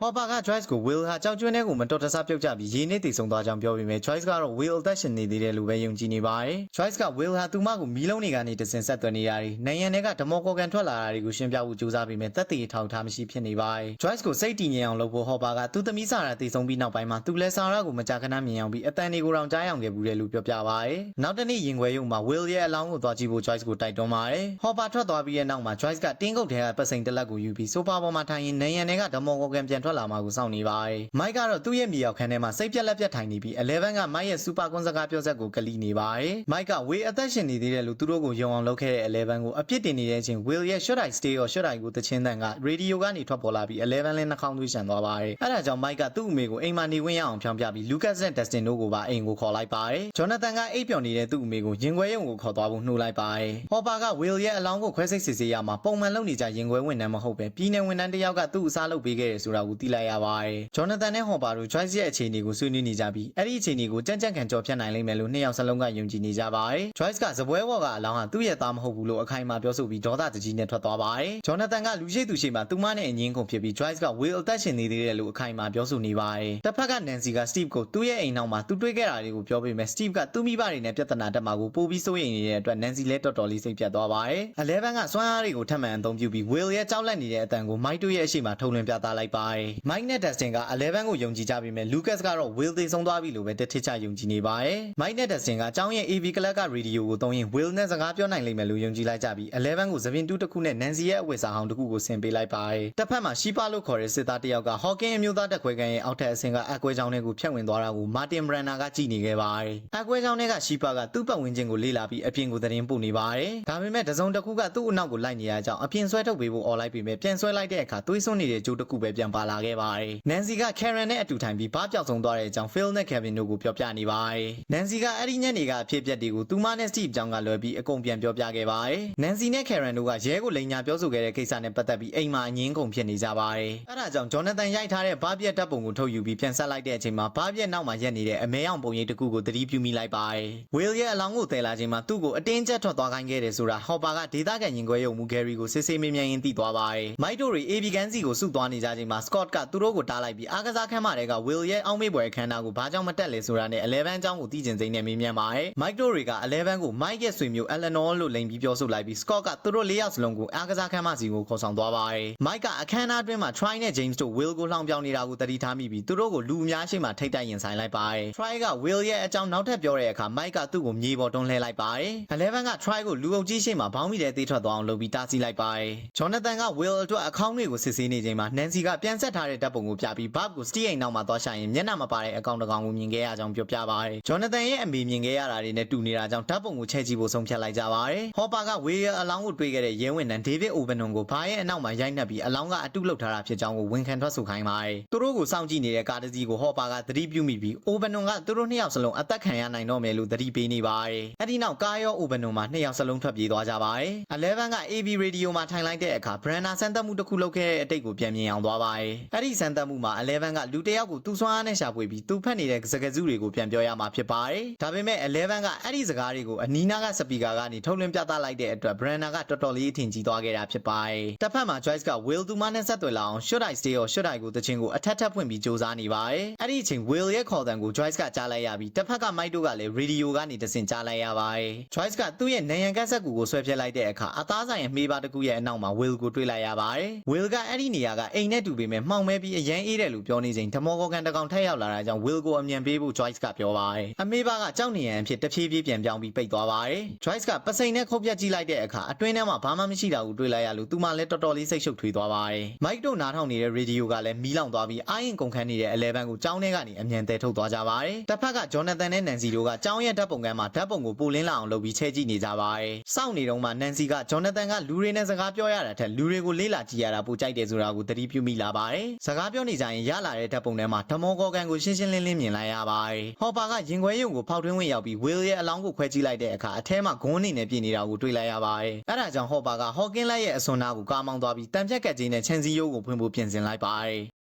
ဟော်ပါက Joyce ကို Will ဟာကြောက်ကျွန်းတဲ့ကိုမတော်တဆပြုတ်ကျပြီးရေနစ်တည်ဆုံသွားကြောင်းပြောပြီးမြဲ Joyce ကတော့ Will အသက်ရှင်နေသေးတယ်လို့ပဲယုံကြည်နေပါတယ်။ Joyce က Will ဟာသူမကိုမီးလုံးတွေကနေတဆင်ဆက်သွယ်နေတာတွေနိုင်ငံတွေကဓမော်ကော်ကန်ထွက်လာတာတွေကိုရှင်းပြဖို့ကြိုးစားပြီးမြဲသက်သေထောက်ထားမရှိဖြစ်နေပါတယ်။ Joyce ကိုစိတ်တည်ငြိမ်အောင်လုပ်ဖို့ဟော်ပါကသူ့သမီးစာရာတည်ဆုံပြီးနောက်ပိုင်းမှာသူလည်းစာရာကိုမကြာခဏမြင်အောင်ပြီးအတန်တွေကိုတောင်ကြားအောင်ခဲ့ဘူးတယ်လို့ပြောပြပါတယ်။နောက်တနေ့ရင်ခွဲရုံမှာ Will ရဲ့အလောင်းကိုသွားကြည့်ဖို့ Joyce ကိုတိုက်တွန်းပါတယ်။ဟော်ပါထွက်သွားပြီးတဲ့နောက်မှာ Joyce ကတင်းကုတ်ထဲကပတ်စိန်တလက်ကိုယူပြီးဆိုဖာပေါ်မှာထိုင်ရင်နိုင်ငံတွေကဓမော်ကော်ကန်ပြန်ထွက်လာမှာကိုစောင့်နေပါတယ်။ Mike ကတော့သူ့ရဲ့မြေရောက်ခန်းထဲမှာစိတ်ပြက်လက်ပြက်ထိုင်နေပြီး Eleven က Mike ရဲ့စူပါကွန်စကားပြောဆက်ကိုကလိနေပါတယ်။ Mike က Will အသက်ရှင်နေသေးတယ်လို့သူတို့ကိုယုံအောင်လုပ်ခဲ့တဲ့ Eleven ကိုအပြစ်တင်နေတဲ့အချိန် Will ရဲ့ Should I Stay or Should I Go တခြင်းတန်ကရေဒီယိုကနေထွက်ပေါ်လာပြီး Eleven လည်းနှာခေါင်းသွေးရှံသွားပါတယ်။အဲဒါကြောင့် Mike ကသူ့အမေကိုအိမ်မှာနေဝင်ရအောင်ဖြောင်းပြပြီး Lucas နဲ့ Dustin တို့ကိုပါအိမ်ကိုခေါ်လိုက်ပါတယ်။ Jonathan ကအိပ်ပျော်နေတဲ့သူ့အမေကိုရင်ခွဲရုံကိုခေါ်သွားဖို့နှိုးလိုက်ပါတယ်။ Hopper က Will ရဲ့အလောင်းကိုခွဲစိတ်စစ်ဆေးရမှာပုံမှန်လုပ်နေကြရင်ခွဲဝန်ထမ်းမဟုတ်ပဲပြည်နယ်ဝန်ထမ်းတစ်ယောက်ကသူ့အစားလုပ်ပေးခဲ့တယ်ဆိုတာကိုသိလိုက်ရပါတယ်။ Jonathan နဲ့ Hopper တို့ Joyce ရဲ့အခြေအနေကိုဆွေးနွေးနေကြပြီးအဲ့ဒီအခြေအနေကိုကြံ့ကြံ့ခံကြော်ဖြတ်နိုင်လိမ့်မယ်လို့နှစ်ယောက်စလုံးကယုံကြည်နေကြပါတယ်။ Joyce ကဇပွဲဝေါ်ကအလောင်းဟာသူ့ရဲ့သားမဟုတ်ဘူးလို့အခိုင်အမာပြောဆိုပြီးဒေါသတကြီးနဲ့ထွက်သွားပါတယ်။ Jonathan ကလူရှိသူရှိမှသူမနဲ့အငင်းကုန်ဖြစ်ပြီး Joyce က Will အသက်ရှင်နေသေးတယ်လို့အခိုင်အမာပြောဆိုနေပါတယ်။တစ်ဖက်က Nancy က Steve ကိုသူ့ရဲ့အိမ်နောက်မှာသူတွေ့ခဲ့တာတွေကိုပြောပေးမယ် Steve ကသူ့မိဘတွေနဲ့ပြဿနာတက်မှာကိုပိုပြီးစိုးရိမ်နေတဲ့အတွက် Nancy လည်းတော်တော်လေးစိတ်ပြတ်သွားပါတယ်။ Eleven ကစွမ်းအားတွေကိုထပ်မံအသုံးပြုပြီး Will ရဲ့ကြောက်လန့်နေတဲ့အတန်ကို Mike တို့ရဲ့အရှိမထုတ်လွှင့်ပြသလိုက်ပါတယ်။ Mike နဲ့ Dustin က Eleven ကိုယုံကြည်ကြပေမဲ့ Lucas ကတော့ Will သေဆုံးသွားပြီလို့ပဲတစ်ထစ်ချယုံကြည်နေပါတယ်။ Mike နဲ့ Dustin ကအကြောင်းရဲ့ AV ကလပ်ကရေဒီယိုကိုသုံးရင် Will နဲ့စကားပြောနိုင်လိမ့်မယ်လို့ယုံကြည်လိုက်ကြပြီး Eleven ကိုသပင်တူးတစ်ခုနဲ့ Nancy ရဲ့အဝတ်စားဟောင်းတစ်ခုကိုဆင်ပေးလိုက်ပါတယ်။တစ်ဖက်မှာ Sheba လို့ခေါ်တဲ့စစ်သားတစ်ယောက်က Hawking အမျိုးသားတပ်ခွဲခန်းရဲ့အောက်ထပ်အဆင့်ကအက်ကွဲချောင်းထဲကိုဖြတ်ဝင်သွားတာကို Martin Brunner ကကြည့်နေခဲ့ပါတယ်။အက်ကွဲချောင်းထဲက Sheba ကသူ့ပတ်ဝန်းကျင်ကိုလေ့လာပြီးအပြင်ကိုသတင်းပို့နေပါတယ်။ဒါပေမဲ့တစုံတစ်ခုကသူ့အနောက်ကိုလိုက်နေရကြောင်းအပြင်ဆွဲထုတ်ပေးဖို့អော်လိုက်ပေမဲ့ပြန်ဆွဲလိုက်တဲ့အခါသွေးစွန်းနေတဲ့ကြိုးတစ်ခုပဲပြန်ပါလာခဲ့ပါတယ်။ Nancy က Karen နဲ့အတူထိုင်ပြီးဘားပြောက်ဆုံးသွားတဲ့အကြောင်း Phil နဲ့ Kevin တို့ကိုပြောပြနေပါတယ်။ Nancy ကအဲ့ဒီညနေကအဖြစ်အပျက်တွေကိုသူမနဲ့ Steve ကြောင့်ကလွယ်ပြီးအကုန်ပြန်ပြောပြခဲ့ပါတယ်။ Nancy နဲ့ Karen တို့ကရဲကိုလိန်ညာပြောဆိုခဲ့တဲ့ကိစ္စနဲ့ပတ်သက်ပြီးအိမ်မှာအငင်းကုန်ဖြစ်နေကြပါတယ်။အဲဒါကြောင့် Jonathan ရိုက်ထားတဲ့ဘားပြက်တပ်ပုံကိုထုတ်ယူပြီးပြန်ဆက်လိုက်တဲ့အချိန်မှာဘားပြက်နောက်မှာရက်နေတဲ့အမဲအောင်ပုံရိပ်တစ်ခုကိုသတိပြုမိလိုက်ပါတယ်။ Will ရဲ့အလောင်းကိုသယ်လာချိန်မှာသူ့ကိုအတင်းကျပ်ထွက်သွားခိုင်းခဲ့တယ်ဆိုတာ Hopper ကဒေသခံရင်ခွဲရုံမူ Gary ကိုစစ်ဆေးမေးမြန်းရင်းသိသွားပါတယ်။ Mike တို့တွေ AB ကန်စီကိုစုသွားနေကြချိန်မှာ Scott ကသူတို့ကိုတားလိုက်ပြီးအားကစားခန်းမထဲက Will ရဲ့အောက်မေ့ပွဲအခမ်းအနားကိုဘာကြောင့်မတက်လဲဆိုတာနဲ့ Eleven အကြောင်းကိုသိကျင်စိမ့်နဲ့မေးမြန်းပါတယ်။ Mike တို့တွေက Eleven ကို Mike ရဲ့ဆွေမျိုး Eleanor လို့လိန်ပြီးပြောဆိုလိုက်ပြီး Scott ကသူတို့၄ယောက်စလုံးကိုအားကစားခန်းမစီကိုခေါ်ဆောင်သွားပါတယ်။ Mike ကအခမ်းအနားအတွင်းမှာ Troy နဲ့ James တို့ Will ကိုလှောင်ပြောင်နေတာကိုသတိထားမိပြီးသူတို့ကိုလူအများရှိမှထိတ်တိုက်ရင်ဆိုင်လိုက်ပါတယ်။ Troy က Will ရဲ့အကြောင်းနောက်ထပ်ပြောတဲ့အခါ Mike ကသူ့ကိုမြေပေါ်တွန်းလှဲလိုက်ပါတယ်။ Eleven က Troy ကိုလူအုပ်ကြီးရှိမှဘောင်းမီထဲသေးထွက်သွားအောင်လုပ်ပြီးတားဆီးလိုက်ပါတယ်။ Jonathan က Will အတွက်အခေါင်းတွေကိုစစ်ဆေးနေချိန်မှာ Nancy ကပြန်ဆက်ထားတဲ့ဓာတ်ပုံကိုပြပြီး Barb ကို Steve အိမ်နောက်မှာသွားရှာရင်မျက်နှာမပါတဲ့အကောင်တစ်ကောင်ကိုမြင်ခဲ့ရကြောင်းပြောပြပါတယ်။ Jonathan ရဲ့အမေမြင်ခဲ့ရတာတွေနဲ့တူနေတာကြောင့်ဓာတ်ပုံကိုချဲ့ကြည့်ဖို့ဆုံးဖြတ်လိုက်ကြပါတယ်။ Hopper က Will ရဲ့အလောင်းကိုတွေ့ခဲ့တဲ့ရဲဝန်ထမ်း David O'Bannon ကိုဘားရဲ့အနောက်မှာရိုက်နှက်ပြီးအလောင်းကအတုလုပ်ထားတာဖြစ်ကြောင်းကိုဝန်ခံထွက်ဆိုခိုင်းပါတယ်။သူတို့ကိုစောင့်ကြည့်နေတဲ့ကားတစ်စီးကို Hopper ကသတိပြုမိပြီး O'Bannon ကသူတို့နှစ်ယောက်စလုံးအသက်ခံရနိုင်တော့မယ်လို့သတိပေးနေပါတယ်။အဲ့ဒီနောက်ကားရော O'Bannon မှာနှစ်ယောက်စလုံးထွက်ပြေးသွားကြပါတယ်။ Eleven က AB ရေဒီယိုမှာထိုင်လိုက်တဲ့အခါ Brunner စမ်းသပ်မှုတစ်ခုလုပ်ခဲ့တဲ့အတိတ်ကိုပြန်မြင်အောင်သွားပါတယ်။အဲ့ဒီစမ်းသပ်မှုမှာ Eleven ကလူတစ်ယောက်ကိုသူ့စွမ်းအားနဲ့ရှာဖွေပြီးသူဖတ်နေတဲ့စကားစုတွေကိုပြန်ပြောရမှာဖြစ်ပါတယ်။ဒါပေမဲ့ Eleven ကအဲ့ဒီစကားတွေကိုအနီးနားကစပီကာကနေထုတ်လွှင့်ပြသလိုက်တဲ့အတွက် Brunner ကတော်တော်လေးအထင်ကြီးသွားခဲ့တာဖြစ်ပါတယ်။တစ်ဖက်မှာ Joyce က Will သူမနဲ့ဆက်သွယ်လာအောင် Should I Stay or Should I Go တခြင်းကိုအထက်ထပ်ဖွင့်ပြီးစူးစမ်းနေပါတယ်။အဲ့ဒီအချိန် Will ရဲ့ခေါ်သံကို Joyce ကကြားလိုက်ရပြီးတစ်ဖက်က Mike တို့ကလည်းရေဒီယိုကနေတဆင့်ကြားလိုက်ရပါတယ်။ Joyce ကသူ့ရဲ့နံရံကတ်ဆက်ကူကိုဆွဲဖြတ်လိုက်တဲ့အခါအသားဆိုင်ရဲ့မှေးပါတစ်ခုရဲ့အနောက်မှာ Will ကိုတွေ့လိုက်ရပါတယ်။ Will ကအဲ့ဒီနေရာကအိမ်နဲ့တူပေမဲ့မှောင်မဲပြီးအရန်အေးတယ်လို့ပြောနေချိန်ဓမော်ကော်ကန်တစ်ကောင်ထက်ရောက်လာတာကြောင့် Will ကိုအမြန်ပေးဖို့ Joyce ကပြောပါတယ်။အမေးပါကကြောက်နေရန်အဖြစ်တဖြည်းဖြည်းပြန်ပြောင်းပြီးပိတ်သွားပါတယ်။ Joyce ကပစိန်နဲ့ခုတ်ပြတ်ကြည့်လိုက်တဲ့အခါအတွင်းထဲမှာဘာမှမရှိတာကိုတွေ့လိုက်ရလို့သူမလည်းတော်တော်လေးစိတ်ရှုပ်ထွေးသွားပါတယ်။ Mike တို့နားထောင်နေတဲ့ရေဒီယိုကလည်းမီးလောင်သွားပြီးအာရင်ကုန်ခန်းနေတဲ့ Eleven ကိုကြောင်းထဲကနေအမြန်သယ်ထုတ်သွားကြပါတယ်။တစ်ဖက်က Jonathan နဲ့ Nancy တို့ကကြောင်းရဲ့ဓာတ်ပုံကမ်းမှာဓာတ်ပုံကိုပိုလင်းလာအောင်လုပ်ပြီးချဲ့ကြည့်နေကြပါတယ်။စောင့်နေတော့မှ Nancy က Jonathan ကလူတွေနဲ့စကားပြောရတာထက်လူတွေကိုလေ့လာကြည့်ရတာပိုကြိုက်တယ်ဆိုတာကိုသတိပြုမိလာပါတယ်။စကားပြောနေကြရင်ရလာတဲ့ဓာတ်ပုံထဲမှာဓမော်ကော်ကန်ကိုရှင်းရှင်းလင်းလင်းမြင်လိုက်ရပါတယ်။ Hopper ကရင်ခွဲရုံကိုဖောက်ထွင်းဝင်ရောက်ပြီး Will ရဲ့အလောင်းကိုခွဲကြည့်လိုက်တဲ့အခါအထဲမှာဂွန်းနေနဲ့ပြည့်နေတာကိုတွေ့လိုက်ရပါတယ်။အဲဒါကြောင့် Hopper က Hawking လက်ရဲ့အစွန်းနားကိုကားမောင်းသွားပြီးတံပြက်ကတ်ကြီးနဲ့ခြံစည်းရိုးကိုဖွင့်ဖို့ပြင်ဆင်လိုက်ပါတယ်။